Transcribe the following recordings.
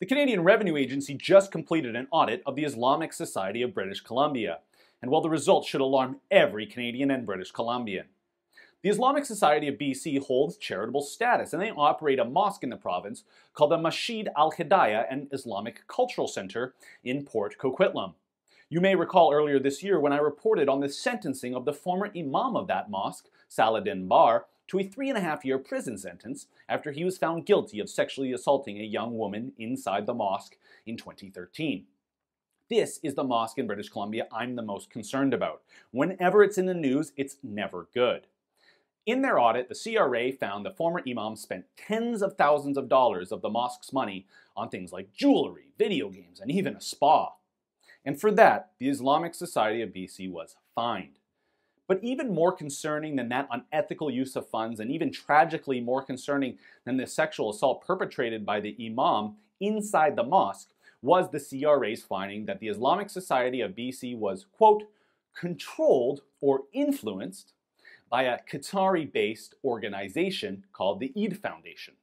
The Canadian Revenue Agency just completed an audit of the Islamic Society of British Columbia, and while the results should alarm every Canadian and British Columbian. The Islamic Society of BC holds charitable status, and they operate a mosque in the province called the Masjid Al-Hidayah, an Islamic cultural center in Port Coquitlam. You may recall earlier this year when I reported on the sentencing of the former imam of that mosque, Saladin Bar, to a 3.5-year prison sentence after he was found guilty of sexually assaulting a young woman inside the mosque in 2013. This is the mosque in British Columbia I'm the most concerned about. Whenever it's in the news, it's never good. In their audit, the CRA found the former imam spent tens of thousands of dollars of the mosque's money on things like jewelry, video games, and even a spa. And for that, the Islamic Society of BC was fined. But even more concerning than that unethical use of funds, and even tragically more concerning than the sexual assault perpetrated by the imam inside the mosque, was the CRA's finding that the Islamic Society of BC was, quote, controlled or influenced by a Qatari-based organization called the Eid Foundation.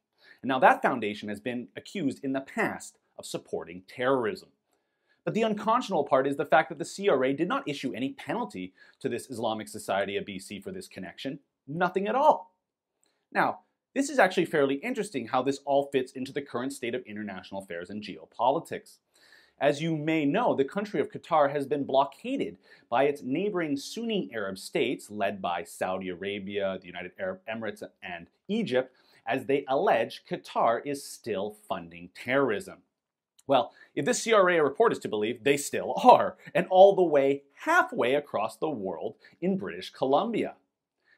And now that foundation has been accused in the past of supporting terrorism. But the unconscionable part is the fact that the CRA did not issue any penalty to this Islamic Society of BC for this connection. Nothing at all. Now, this is actually fairly interesting how this all fits into the current state of international affairs and geopolitics. As you may know, the country of Qatar has been blockaded by its neighboring Sunni Arab states, led by Saudi Arabia, the United Arab Emirates, and Egypt, as they allege Qatar is still funding terrorism. Well, if this CRA report is to believe, they still are, and all the way halfway across the world in British Columbia.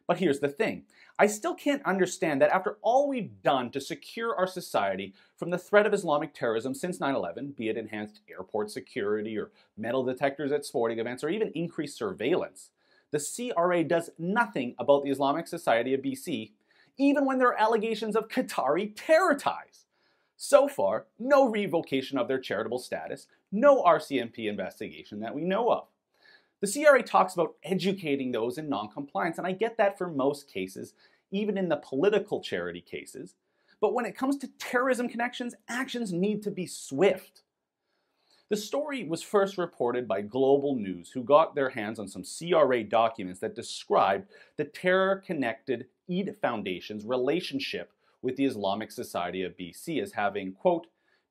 But here's the thing. I still can't understand that after all we've done to secure our society from the threat of Islamic terrorism since 9/11, be it enhanced airport security or metal detectors at sporting events or even increased surveillance, the CRA does nothing about the Islamic Society of BC, even when there are allegations of Qatari terror ties. So far, no revocation of their charitable status, no RCMP investigation that we know of. The CRA talks about educating those in non-compliance, and I get that for most cases, even in the political charity cases. But when it comes to terrorism connections, actions need to be swift. The story was first reported by Global News, who got their hands on some CRA documents that described the terror-connected Eid Foundation's relationship with the Islamic Society of BC as having, quote,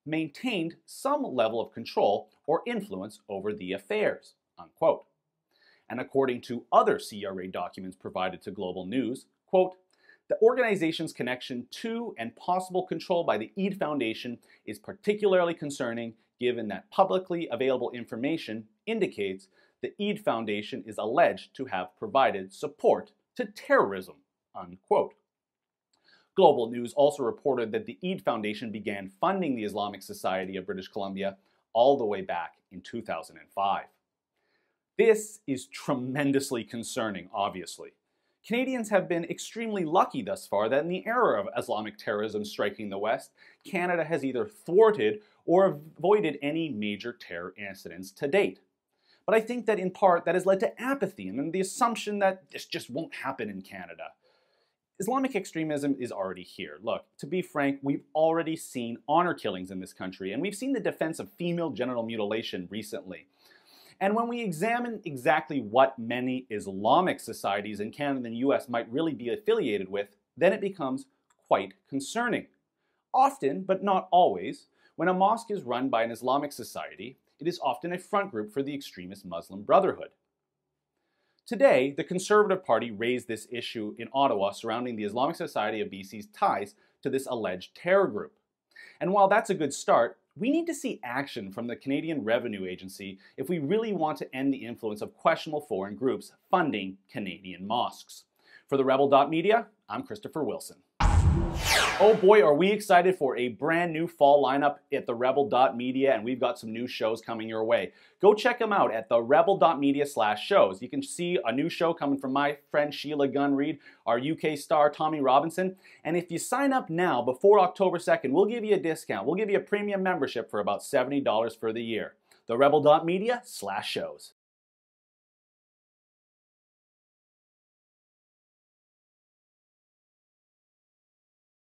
maintained some level of control or influence over the affairs, unquote. And according to other CRA documents provided to Global News, quote, the organization's connection to and possible control by the Eid Foundation is particularly concerning given that publicly available information indicates the Eid Foundation is alleged to have provided support to terrorism, unquote. Global News also reported that the Eid Foundation began funding the Islamic Society of British Columbia all the way back in 2005. This is tremendously concerning, obviously. Canadians have been extremely lucky thus far that in the era of Islamic terrorism striking the West, Canada has either thwarted or avoided any major terror incidents to date. But I think that in part that has led to apathy and the assumption that this just won't happen in Canada. Islamic extremism is already here. Look, to be frank, we've already seen honor killings in this country, and we've seen the defense of female genital mutilation recently. And when we examine exactly what many Islamic societies in Canada and the US might really be affiliated with, then it becomes quite concerning. Often, but not always, when a mosque is run by an Islamic society, it is often a front group for the extremist Muslim Brotherhood. Today, the Conservative Party raised this issue in Ottawa surrounding the Islamic Society of BC's ties to this alleged terror group. And while that's a good start, we need to see action from the Canadian Revenue Agency if we really want to end the influence of questionable foreign groups funding Canadian mosques. For the Rebel.media, I'm Christopher Wilson. Oh boy, are we excited for a brand new fall lineup at the Rebel.media, and we've got some new shows coming your way. Go check them out at the Rebel.media/shows. You can see a new show coming from my friend Sheila Gunn-Reid, our UK star Tommy Robinson, and if you sign up now before October 2nd, we'll give you a discount. We'll give you a premium membership for about $70 for the year. The Rebel.media/shows.